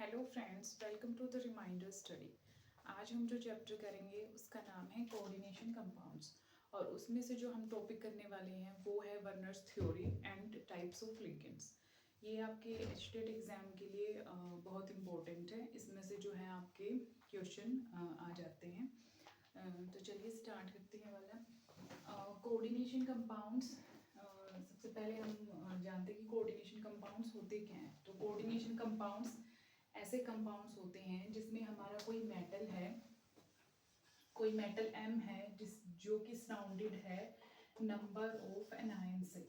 Hello friends, welcome to the reminder study. आज हम जो चैप्टर करेंगे उसका नाम है कोऑर्डिनेशन कंपाउंड्स और उसमें से जो हम टॉपिक करने वाले हैं वो है Werner's theory and types of ligands. ये आपके स्टेट एग्जाम के लिए बहुत इम्पोर्टेंट है। इसमें से जो है आपके क्वेश्चन आ जाते हैं। तो चलिए स्टार्ट करते हैं वाला कोऑर्डिनेशन कंपाउंड्स। सबसे पहले हम जानते हैं कि कोऑर्डिनेशन कंपाउंड्स होते क्या हैं। तो कोऑर्डिनेशन कंपाउंड्स ऐसे कंपाउंड्स होते हैं जिसमें हमारा कोई मेटल है, कोई मेटल M है जो कि सराउंडेड है नंबर ऑफ एनायंस से,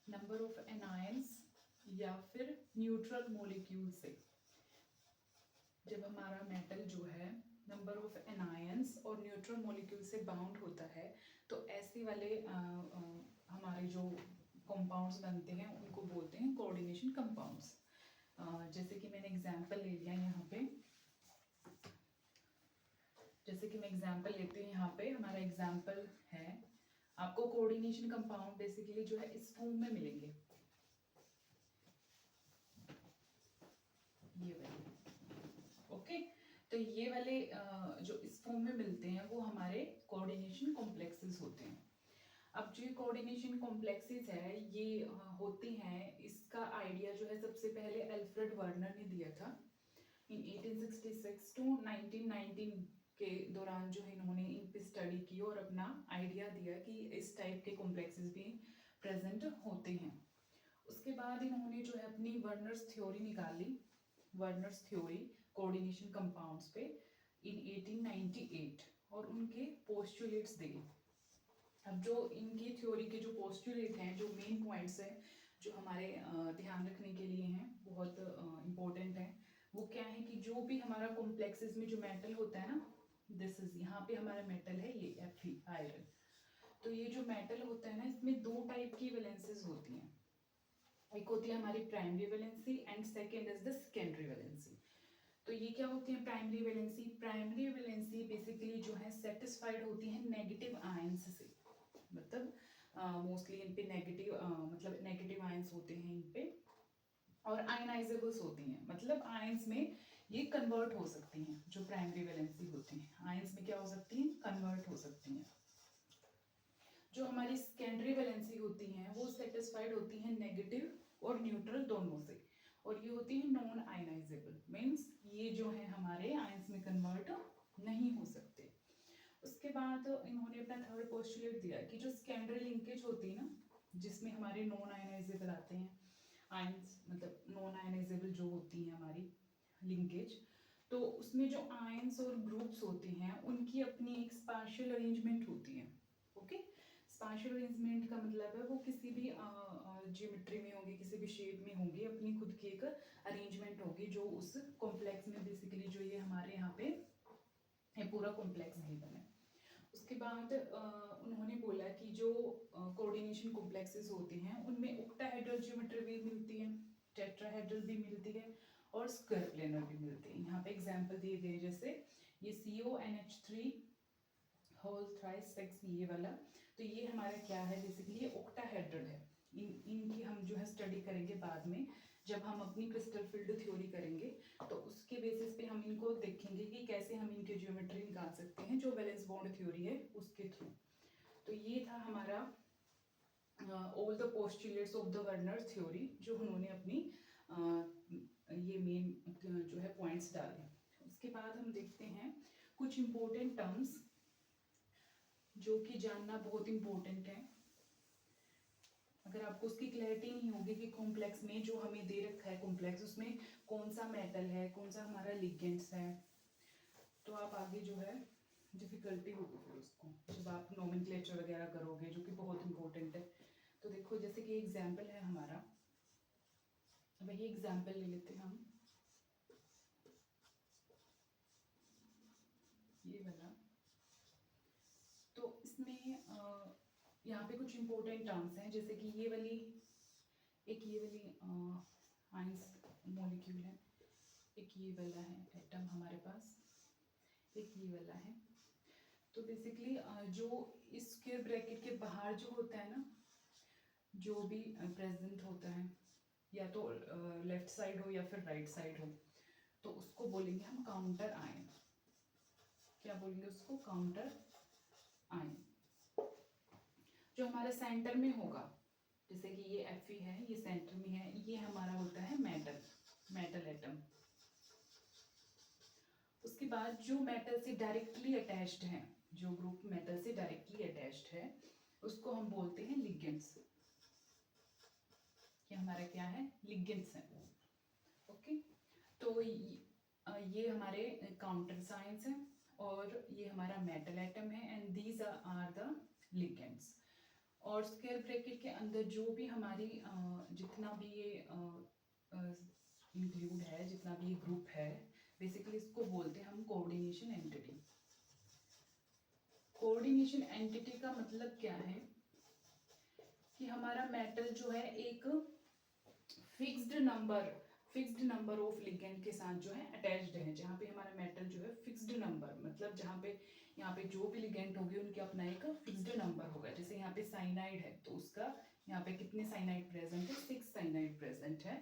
नंबर ऑफ एनायंस या फिर न्यूट्रल मॉलिक्यूल से। जब हमारा मेटल जो है नंबर ऑफ एनायंस और न्यूट्रल मॉलिक्यूल से बाउंड होता है तो ऐसे वाले हमारे जो कंपाउंड्स बनते हैं उनको बोलते हैं कोऑर्डिनेशन कंपाउंड्स। जैसे कि मैंने एग्जांपल ले लिया यहाँ पे, जैसे कि मैं एग्जांपल लेती हूँ। यहाँ पे हमारा एग्जांपल है, आपको कोऑर्डिनेशन कंपाउंड बेसिकली जो है इस फॉर्म में मिलेंगे, ये वाले। ओके, तो ये वाले जो इस फॉर्म में मिलते हैं वो हमारे कोऑर्डिनेशन कॉम्प्लेक्सेस होते हैं। अब जो कोऑर्डिनेशन कॉम्प्लेक्सेस है ये होते हैं, इसका आइडिया जो है सबसे पहले अल्फ्रेड वर्नर ने दिया था इन 1866 टू 1919 के दौरान। जो है इन्होंने इन पे स्टडी की और अपना आइडिया दिया कि इस टाइप के कॉम्प्लेक्सेस भी प्रेजेंट होते हैं। उसके बाद इन्होंने जो है अपनी वर्नर्स थ्योरी निकाली, वर्नर्स थ्योरी कोऑर्डिनेशन कंपाउंड्स पे इन 1898, और उनके पोस्टुलेट्स दिए। अब जो इनकी थ्योरी के जो पोस्टुलेट हैं, जो मेन पॉइंट्स हैं जो हमारे ध्यान रखने के लिए हैं, बहुत इम्पोर्टेंट है, वो क्या है कि जो भी हमारा कॉम्प्लेक्सेस में जो मेटल होता है ना, दिस इज, यहाँ पे हमारा मेटल है ये Fe आयरन। तो ये जो मेटल होता है ना, इसमें दो टाइप की वैलेंसीज होती हैं। एक होती है हमारी primary valency and second is the secondary valency. तो ये क्या होती है primary valency? Primary valency basically जो है सेटिस्फाइड होती है नेगेटिव आयंस से, मतलब मोस्टली इन पे नेगेटिव मतलब नेगेटिव आयंस होते हैं इन पे, और आयनाइजेबल्स होती हैं, मतलब आयंस में ये कन्वर्ट हो सकती हैं। जो प्राइमरी वैलेंसी होती हैं आयंस में क्या हो सकती हैं, कन्वर्ट हो सकती हैं। जो हमारी सेकेंडरी वैलेंसी होती हैं वो सेटिस्फाइड होती हैं नेगेटिव और न्यूट्रल दोनों से, और ये होती है नॉन आयनाइजेबल, मीन्स ये जो है हमारे आयंस में कन्वर्ट नहीं हो सकते। उसके बाद इन्होंने अपना थर्ड पोस्टुलेट दिया कि जो सेकेंडरी लिंकेज होती है ना, जिसमें हमारे नॉन आयनाइजेबल आते हैं आयंस, मतलब नॉन आयनाइजेबल जो होती है हमारी लिंकेज, तो उसमें जो आयंस और ग्रुप्स होते हैं उनकी अपनी एक स्पेशल अरेंजमेंट होती है। ओके, स्पेशल अरेंजमेंट का मतलब है वो किसी भी ज्योमेट्री में होंगे, किसी भी शेप में होंगे, अपनी खुद की एक अरेंजमेंट होगी जो उस कॉम्प्लेक्स में बेसिकली जो ये हमारे यहाँ पे ये पूरा कॉम्प्लेक्स गिवन है। उसके बाद उन्होंने बोला कि जो कोऑर्डिनेशन कॉम्प्लेक्सेस होते हैं उनमें ऑक्टाहेड्रल ज्योमेट्री भी मिलती है, टेट्राहेड्रल भी मिलती है और स्क्वायर प्लेनर भी मिलते हैं। यहाँ पे एग्जांपल दिए गए, जैसे ये CONH3 होल थ्राइस सिक्स, ये वाला, तो ये हमारा क्या है बेसिकली, ये ऑक्टाहेड्रल है। इनकी हम जो है स्टडी करेंगे बाद में, जब हम अपनी क्रिस्टल फील्ड थ्योरी करेंगे तो उसके बेसिस पे हम इनको देखेंगे कि कैसे हम इनके ज्योमेट्री निकाल सकते हैं जो वैलेंस बॉन्ड थ्योरी है उसके थ्रू। तो ये था हमारा all the postulates of the Werner theory, जो उन्होंने अपनी ये मेन जो है पॉइंट्स डाले। उसके बाद हम देखते हैं कुछ इंपॉर्टेंट टर्म्स जो कि जानना बहुत इंपॉर्टेंट है। अगर आपको उसकी क्लैरिटी नहीं होगी कि कॉम्प्लेक्स में जो हमें दे रखा है कॉम्प्लेक्स, उसमें कौन सा मेटल है, कौन सा हमारा लिगेंड्स है, तो आप आगे जो है डिफिकल्टी होगी फिर उसको जब आप नोमेनक्लेचर वगैरह करोगे, जो कि बहुत इंपॉर्टेंट है। तो देखो, जैसे कि एग्जाम्पल है हमारा, वही एग्जाम्पल ले लेते हैं हम, ये वाला। तो इसमें यहाँ पे कुछ इंपॉर्टेंट टर्म्स हैं, जैसे कि ये वाली आयंस मॉलिक्यूल है, एक ये वाला है एटम हमारे पास, एक ये वाला है। तो बेसिकली जो इस स्क्वायर ब्रैकेट के बाहर जो होता है ना, जो भी प्रेजेंट होता है, या तो लेफ्ट साइड हो या फिर राइट साइड हो, तो उसको बोलेंगे हम काउंटर आयन। क्या बोलेंगे उसको? Counter ion. जो हमारे सेंटर में होगा, जैसे कि ये Fe है, ये सेंटर में है, ये हमारा होता है मेटल एटम। उसके बाद जो मेटल से डायरेक्टली अटैच्ड है, जो ग्रुप मेटल से डायरेक्टली अटैच्ड है, उसको हम बोलते हैं लिगेंड्स। ये हमारा क्या है? लिगेंड्स है। ओके, तो ये हमारे काउंटर साइंस है और ये हमारा मेटल एटम है, and these are the ligands. और स्क्वायर ब्रैकेट के अंदर जो भी हमारी जितना भी ये इंक्लूड है, जितना भी ये ग्रुप है, बेसिकली इसको बोलते हैं हम कोऑर्डिनेशन एंटिटी। कोऑर्डिनेशन एंटिटी का मतलब क्या है कि हमारा मेटल जो है एक फिक्स्ड नंबर ऑफ लिगेंड के साथ जो है अटैच्ड है। जहाँ पे हमारा मेटल जो है फिक्स्ड नंबर, मतलब जहाँ पे यहाँ पे जो भी लिगेंड होगी उनके अपना एक फिक्स्ड नंबर होगा। जैसे यहाँ पे साइनाइड है तो उसका यहाँ पे कितने साइनाइड प्रेजेंट है? 6 साइनाइड प्रेजेंट है।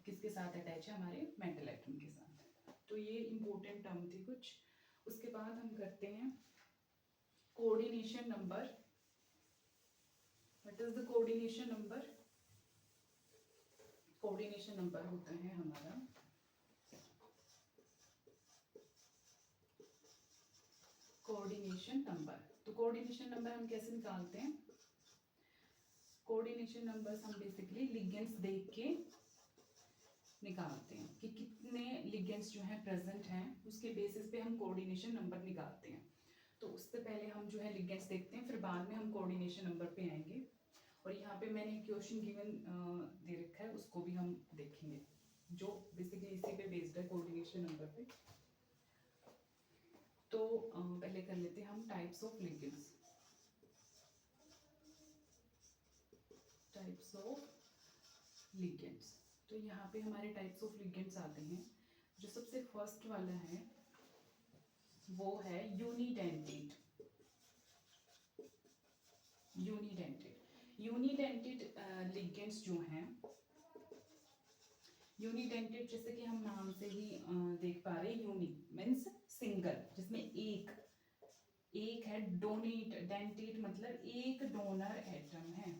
किसके साथ अटैच है? हमारे मेटल एटम के साथ। तो ये इंपॉर्टेंट टर्म थी कुछ। उसके बाद हम करते हैं coordination number. What is the coordination number? Coordination number होता है हमारा कोऑर्डिनेशन नंबर। तो कोऑर्डिनेशन नंबर हम कैसे निकालते हैं? कोऑर्डिनेशन नंबर्स हम बेसिकली लिगेंड्स देख के निकालते हैं कि कितने लिगेंड्स जो हैं प्रेजेंट हैं, उसके बेसिस पे हम कोऑर्डिनेशन नंबर निकालते हैं। तो उससे पहले हम जो है लिगेंड्स देखते हैं, फिर बाद में हम कोऑर्डिनेशन नंबर पे आएंगे। और यहाँ पे मैंने क्वेश्चन गिवन दे रखा है, उसको भी हम देखेंगे, जो बेसिकली इसी पे बेस्ड है, कोऑर्डिनेशन नंबर पे। तो पहले कर लेते हैं हम types of ligands. Types of ligands, तो यहाँ पे हमारे टाइप्स ऑफ लिगेंड्स आते हैं। जो सबसे फर्स्ट वाला है वो है यूनिडेंटेट। यूनिडेंटेड लिगेंड्स जो हैं, यूनिडेंटेड जैसे कि हम नाम से ही देख पा रहे हैं, यूनि मीन्स सिंगल, जिसमें एक है। डोनेट डेंटेट मतलब एक डोनर एटम है,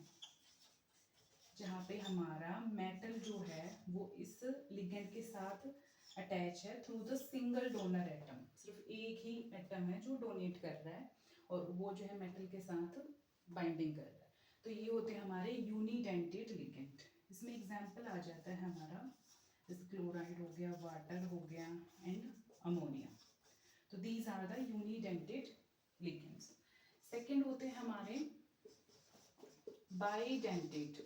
जहाँ पे हमारा मेटल जो है वो इस लिगेंड के साथ अटैच है through the single donor atom. सिर्फ एक ही एटम है जो डोनेट कर रहा है और वो जो है मेटल के साथ बाइंडिंग कर रहा है। तो ये होते हैं हमारे यूनिडेंटेड लिगेंड। इसमें एग्जांपल आ जाता है हमारा, जैसे क्लोराइड हो गया, वाटर हो गया एंड अमोनिया। तो these are the unidentate ligands. Second होते हैं हमारे बाइडेंटेड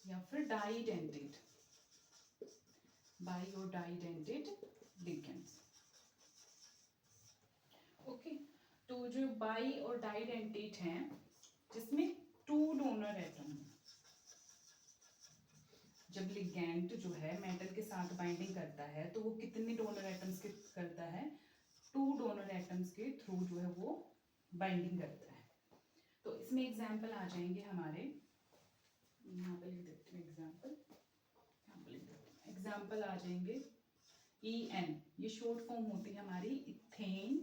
या फिर डाइडेंटेड, बाई और डाइडेंटेड लिगेंड्स। ओके, तो जो बाई और डाइडेंटेड हैं, जिसमें 2 डोनर एटम है। जब लिगेंड जो है मेटल के साथ बाइंडिंग करता है तो वो कितने डोनर एटम्स के करता है? 2 डोनर एटम्स के थ्रू जो है वो बाइंडिंग करता है। तो इसमें एग्जांपल आ जाएंगे हमारे, यहाँ पे लिख देते हैं एग्जांपल, एग्जांपल आ जाएंगे EN, ये शॉर्ट फॉर्म होती है हमारी ethane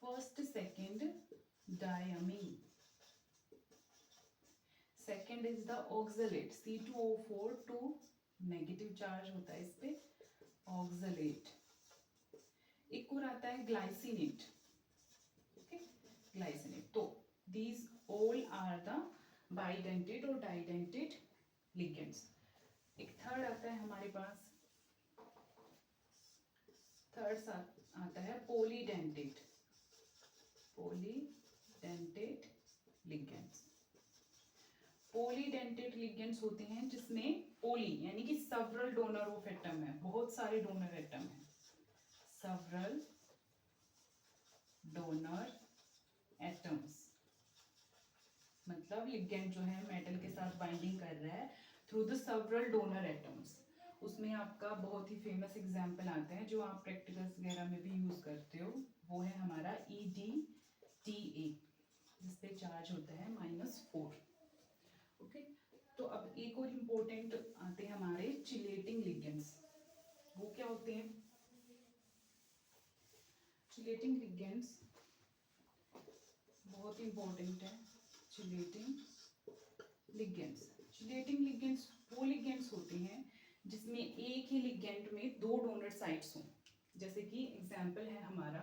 first second diamine. Second is the oxalate, C2O4 2 negative charge होता है इस पे, ऑक्सलेट। एक और आता है ग्लाइसिनेट। Okay, glycinate. तो these all are the bidentate और डाइडेंटेड लिगेंड्स। एक थर्ड आता है हमारे पास, थर्ड आता है पॉलीडेंटेड लिगेंड्स। पॉलीडेंटेड लिगेंड्स होते हैं जिसमें पॉली यानी कि सेवरल डोनर ऑफ एटम है, बहुत सारे डोनर एटम है, सेवरल डोनर एटम्स। मतलब लिगेंड जो है मेटल के साथ बाइंडिंग कर रहा है through the several donor atoms. उसमें आपका बहुत ही फेमस एग्जांपल आता है जो आप प्रैक्टिकल्स वगैरह में भी यूज करते हो, वो है हमारा EDTA, जिसपे चार्ज होता है -4। ओके, तो अब एक और इम्पोर्टेंट आते हैं हमारे चिलेटिंग लिगेंड्स। वो क्या होते हैं? चिलेटिंग लिगेंड्स बहुत इंपॉर्टेंट है। चिलेटिंग लिगेंड्स वो लिगेंड्स होते हैं जिसमें एक ही लिगेंड में दो डोनर साइट्स हों। जैसे कि एग्जांपल है हमारा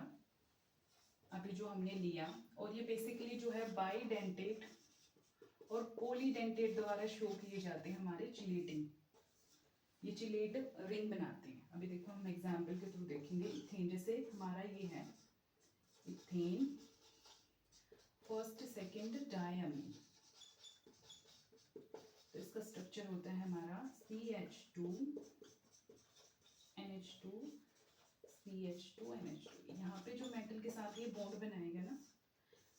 अभी जो हमने लिया, और ये बेसिकली जो है बाइडेंटेट और पॉलीडेंटेट द्वारा शो किए जाते हैं हमारे चिलेटिंग। ये चिलेट रिंग बनाते हैं। अभी देखो हम एग्जांपल के थ्रू देखेंगे। इथेन जैसे हमारा ये है इथेन फर्स्ट सेकंड डायमीन, तो इसका स्ट्रक्चर होता है हमारा CH2 NH2 CH2 NH2। यहाँ पे जो मेटल के साथ ये बॉन्ड बनाएगा ना,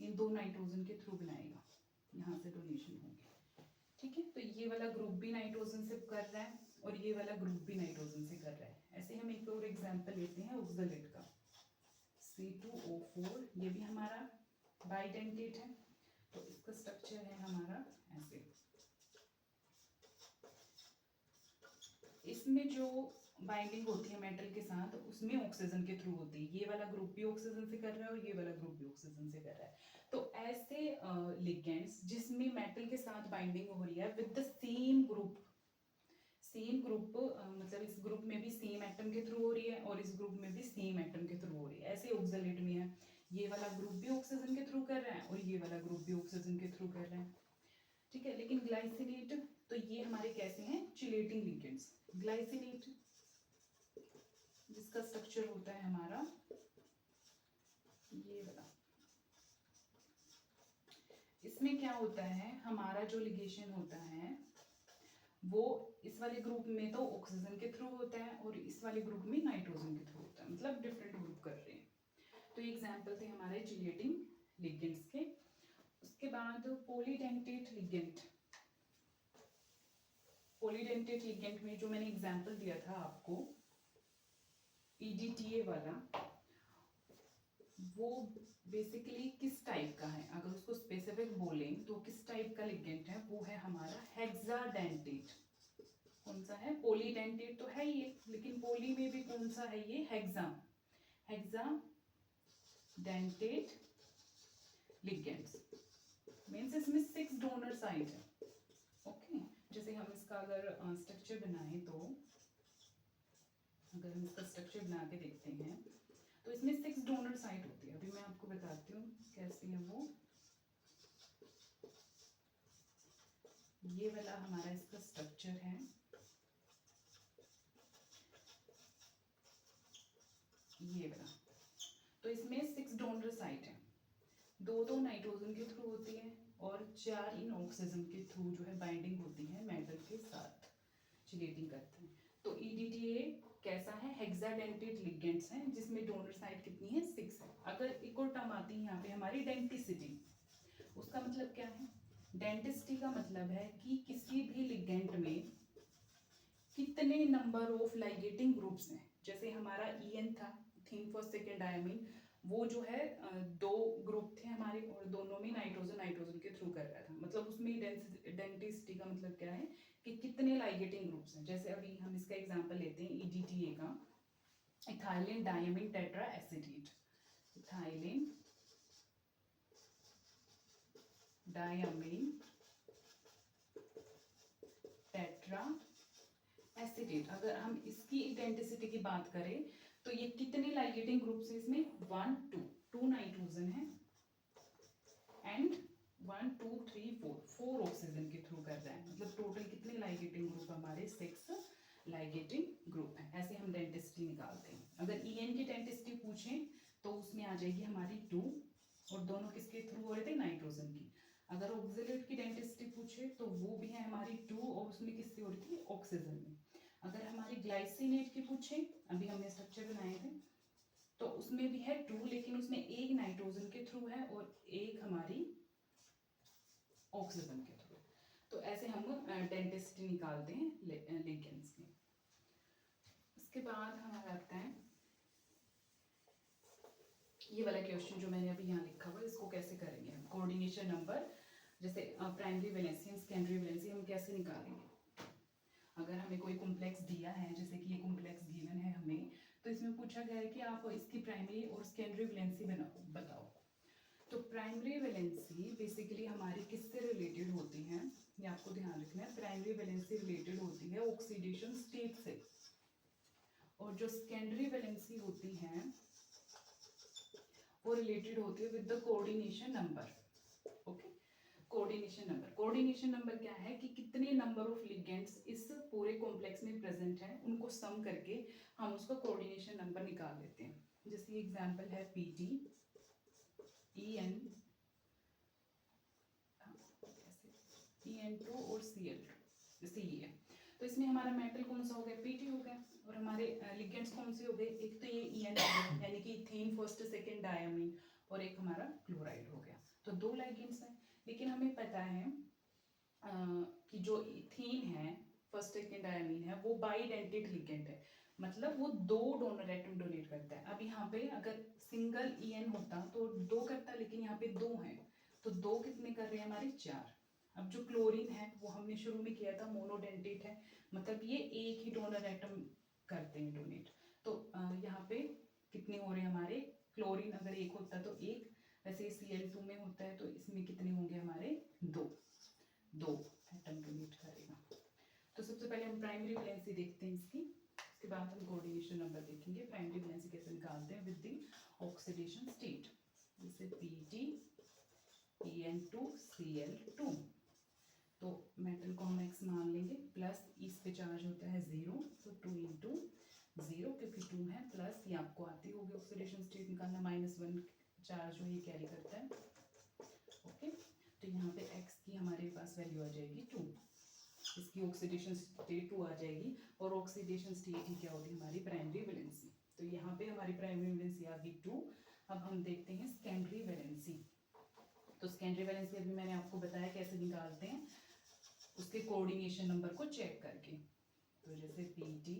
इन दो नाइट्रोजन के थ्रू बनाएगा, यहाँ से डोनेशन होंगे। ठीक है, तो ये वाला ग्रुप भी नाइट्रोजन से कर रहा है और ये वाला ग्रुप भी नाइट्रोजन से कर रहा है। ऐसे हम एक और एग्जांपल लेते हैं ऑक्सलेट का, C2O4। ये भी हमारा बाइडेंटेट है, तो इसका स्ट्रक्चर है हमारा ऐसे। इसमें जो बाइंडिंग होती है मेटल के साथ उसमें ऑक्सीजन के थ्रू होती है। ये वाला ग्रुप भी ऑक्सीजन से कर रहा है और ये वाला ग्रुप भी ऑक्सीजन से कर रहा है। तो ऐसे लिगेंड्स जिसमें मेटल के साथ बाइंडिंग हो रही है विद द सेम ग्रुप मतलब इस ग्रुप में भी सेम एटम के थ्रू हो रही है और इस ग्रुप में भी सेम एटम के थ्रू हो रही है। ऐसे ऑक्सलेट में है, ये वाला ग्रुप भी ऑक्सीजन के थ्रू कर रहा है और ये वाला ग्रुप भी ऑक्सीजन के थ्रू कर रहा है। ठीक है, लेकिन ग्लाइसिनेट तो ये हमारे कैसे हैं? Chelating ligands. ग्लाइसिनेट जिसका स्ट्रक्चर होता है हमारा ये वाला, इसमें क्या होता है हमारा जो लिगेशन होता है वो इस वाले ग्रुप में तो ऑक्सीजन के थ्रू होता है और इस वाले ग्रुप में नाइट्रोजन के थ्रू होता है, मतलब डिफरेंट ग्रुप कर रहे हैं। तो ये एग्जांपल थे हमारे चिलेटिंग लिगेंड्स के। उसके बाद पॉलीडेंटेट लिगेंड। पॉलीडेंटेट लिगेंड में जो मैंने एग्जांपल दिया था आपको EDTA वाला, वो बेसिकली किस टाइप का है? अगर उसको स्पेसिफिक बोलें तो किस टाइप का लिगेंड है? वो है हमारा हेक्साडेंटेट। कौन सा है? पॉलीडेंटेट तो है ये, लेकिन पॉली में भी कौन सा है ये? हेक्साडेंटेट लिगेंड्स मींस इसमें 6 डोनर साइट है। ओके, जैसे हम इसका अगर स्ट्रक्चर बनाएं तो अगर हम इसका स्ट्रक्चर बना के देखते हैं तो इसमें 6 डोनर साइट होती है। अभी मैं आपको बताती हूँ कैसी है वो। ये वाला हमारा इसका स्ट्रक्चर है, ये वाला। तो इसमें 6 डोनर साइट है, 2 नाइट्रोजन के थ्रू होती है और 4 इन ऑक्सीजन के थ्रू जो है बाइंडिंग होती है मेटल के साथ, चिलेटिंग करते हैं। तो EDTA कैसा है? हेक्साडेंटेट लिगेंड्स हैं जिसमें डोनर साइट कितनी है? 6 है। अगर एक और टर्म आती है यहाँ पे हमारी डेंटिसिटी। उसका मतलब क्या है? डेंटिसिटी का मतलब है कि किसी भी लिगेंड में कितने नंबर ऑफ लाइगेटिंग ग्रुप्स हैं। जैसे हमारा EN था, इथेन फर्स्ट सेकंड डायमीन, वो जो है 2 ग्रुप थे हमारे और दोनों में नाइट्रोजन के थ्रू कर रहा था। मतलब उसमें डेंटिसिटी का मतलब क्या है कि कितने लाइगेटिंग ग्रुप्स हैं। जैसे अभी हम इसका एग्जांपल लेते हैं EDTA का, ethylene diamine tetra acetate. Ethylene diamine tetra acetate. अगर हम इसकी डेंसिटी की बात करें तो ये कितने लाइगेटिंग ग्रुप्स हैं इसमें? 1 2 नाइट्रोजन है एंड 1 2 3 4 ऑक्सीजन के थ्रू कर रहा है। मतलब टोटल कितने लाइगेटिंग ग्रुप हमारे? 6 लाइगेटिंग ग्रुप है। ऐसे हम डेंसिटी निकालते हैं। अगर EN की डेंसिटी पूछें तो उसमें आ जाएगी हमारी 2 और दोनों किसके थ्रू हो रहे थे? नाइट्रोजन की। अगर ऑक्सलेट की डेंसिटी पूछे तो वो भी है हमारी 2 और उसमें किससे हो रही थी? ऑक्सीजन में। अगर हमारी ग्लाइसिनेट की पूछे, अभी हमने स्ट्रक्चर बनाए थे, तो उसमें भी है 2 लेकिन उसमें एक नाइट्रोजन के थ्रू है और एक हमारी ऑक्सीजन के थ्रू। तो ऐसे हम डेंसिटी निकालते हैं लिगेंड्स की। उसके बाद हमारा आता है ये वाला क्वेश्चन जो मैंने अभी यहाँ लिखा हुआ है, इसको कैसे करेंगे हम? कोऑर्डिनेशन नंबर जैसे primary valency and secondary valency हम कैसे निकालेंगे? अगर हमें कोई कॉम्प्लेक्स दिया है, जैसे कि ये कॉम्प्लेक्स गिवन है हमें, तो इसमें पूछा गया है कि आप इसकी प्राइमरी और सेकेंडरी वैलेंसी बताओ। तो प्राइमरी वैलेंसी बेसिकली हमारी किससे रिलेटेड होती है, ये आपको ध्यान रखना है। प्राइमरी वैलेंसी रिलेटेड होती है ऑक्सीडेशन स्टेट से, और जो सेकेंडरी वैलेंसी होती है वो रिलेटेड होती है with the coordination number. Okay, coordination number क्या है कि कितने नंबर ऑफ लिगेंड्स इस पूरे कॉम्प्लेक्स में प्रेजेंट है, उनको सम करके हम उसका कोऑर्डिनेशन नंबर निकाल लेते हैं। जैसे एग्जांपल है पीटी, EN, EN2 और CeA। तो इसमें हमारा मेटल कौन सा हो गया? PT हो गया। और हमारे लिगेंड्स कौन से हो गए? एक तो ये EN हो गया, यानी कि इथेन फर्स्ट सेकंड डायमीन, और एक हमारा क्लोराइड हो गया। तो 2 लिगेंड्स हैं। लेकिन हमें पता है कि जो इथेन है फर्स्ट सेकंड डायमीन है वो बाइडेंटेड लिगेंड है, मतलब वो 2 डोनर एटम डोनेट करता है। अब यहाँ पे अगर सिंगल EN होता तो 2 करता, लेकिन यहाँ पे 2 है, तो 2 कितने कर रहे हैं हमारे? 4। अब जो क्लोरीन है वो हमने शुरू में किया था मोनोडेंटेट है, मतलब ये एक ही डोनर एटम करते हैं डोनेट। तो यहाँ पे कितने हो रहे हैं हमारे? क्लोरीन अगर एक होता तो एक, वैसे Cl2 में होता है तो इसमें कितने होंगे हमारे? 2 एटम डोनेट करेगा। तो सबसे पहले हम प्राइमरी वैलेंसी देखते हैं इसकी, उसके बाद हम कोऑर्डिनेशन नंबर देखेंगे। प्राइमरी वैलेंसी कैसे निकालते हैं विद द ऑक्सीडेशन स्टेट, जैसे Pt, En2, Cl2। तो मेटल को हम x मान लेंगे, प्लस इस पे चार्ज होता है 0, तो 2 इंटू 0 क्योंकि 2 है, प्लस ये आपको आती होगी ऑक्सीडेशन स्टेट निकालना, -1 चार्ज जो ये कैरी करता है। ओके, तो यहाँ पे x की हमारे पास वैल्यू आ जाएगी 2, इसकी ऑक्सीडेशन स्टेट 2 आ जाएगी, और ऑक्सीडेशन स्टेट ही क्या होगी? हमारी प्राइमरी वैलेंसी। तो यहाँ पे हमारी प्राइमरी वैलेंसी आ गई 2। अब हम देखते हैं सेकेंडरी वैलेंसी। तो सेकेंडरी वैलेंसी अभी मैंने आपको बताया कैसे निकालते हैं, उसके कोऑर्डिनेशन नंबर को चेक करके। तो जैसे Pt,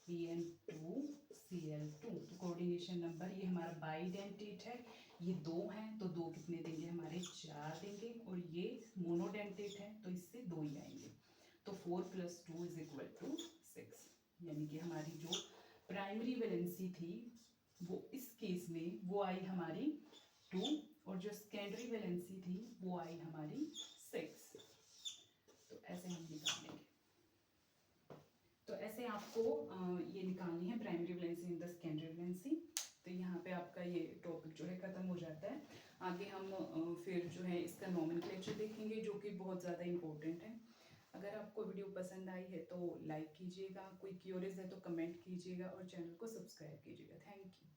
En2, Cl2, तो कोऑर्डिनेशन नंबर ये हमारा बाइडेंटेट है, ये 2 है तो 2 कितने देंगे हमारे? 4 देंगे, और ये मोनोडेंटेट है तो इससे 2 ही आएंगे। तो 4 + 2 = 6, यानी कि हमारी जो प्राइमरी वैलेंसी थी वो इस केस में वो आई हमारी 2, और जो सेकेंडरी वैलेंसी थी वो आई हमारी 6। तो ऐसे हम निकालेंगे। तो ऐसे आपको ये निकालनी है primary valency and the secondary valency. तो यहाँ पे आपका ये टॉपिक जो है खत्म हो जाता है। आगे हम फिर जो है इसका नोमेनक्लेचर देखेंगे, जो कि बहुत ज़्यादा इम्पोर्टेंट है। अगर आपको वीडियो पसंद आई है तो लाइक कीजिएगा, कोई क्यूरीज है तो कमेंट कीजिएगा, और चैनल को सब्सक्राइब कीजिएगा। Thank you.